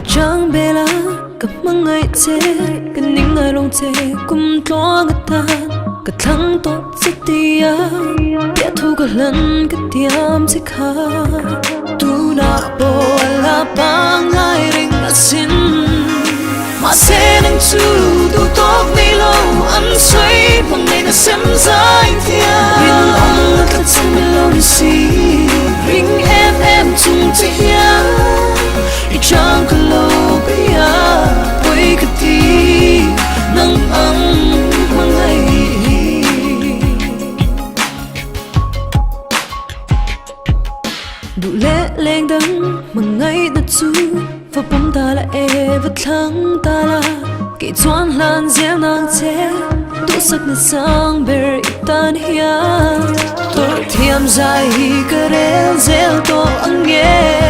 Chẳng bê lá gặp măng ngày chế cái nín ngày lòng chế cùng lo người ta cái thằng tốt sẽ tia biết thu cái lần cái tiêm sẽ khá tu na bo la bang ngày ring xin mà sẽ nâng chu tu tốt mi lâu ăn suy bằng ngày nó xem dài thia ring ông nó thật chân mi lâu đi xí ring em chung tia chẳng có lâu bây giờ với cái tí nắng ấm mang ngày đủ lẽ lên đắng mà ngay đặt chú và bóng ta là và thắng ta là kỹ toán lan dẻo nàng chế tu sắc nơi sang bề tan hia tôi thiêm dài cái rêu rêu tôi ăn nghe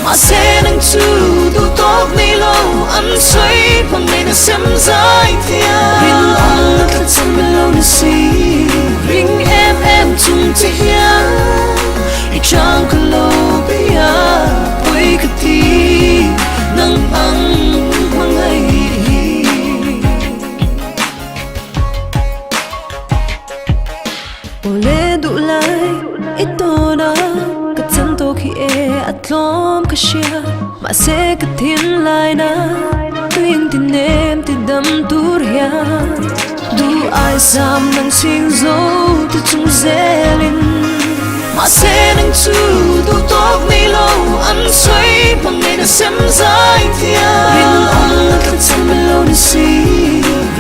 mà sẽ nâng chu tu tốt mi lâu ăn suy bằng ngày nó xem dài thia ring ông nó thật chân mi lâu nó xí ring em chung tia chẳng có lâu bây giờ với cái tí nắng ấm mang ngày ô lê đủ lại ít tô đó cái chân tô khi at lom cái xia mà sẽ cái thiên lại na tuyên tin em tin đâm tu ria đủ ai dám nâng xin dấu từ chung dễ lên mà sẽ nâng chu tu tốt mi lâu ăn suy bằng ngày nó xem dài thia ring ông nó thật chân mi lâu đi xí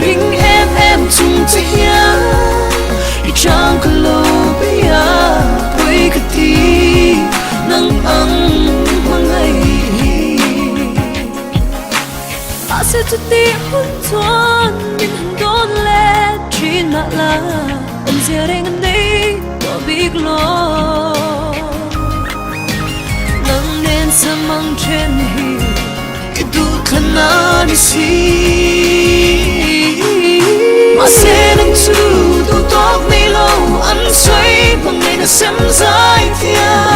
ring em chung tia chẳng có lâu bây giờ với cái tí nắng ấm mang ngày ta sẽ cho tiếng hôn thoáng nhưng hẳn đón lẽ chỉ mà là em sẽ đến gần đây có biết lo nắng nên sẽ mang trên hi cái đủ thân na đi xí mà sẽ nâng chu tu tốt mi lâu ăn suy bằng ngày nó xem dài thia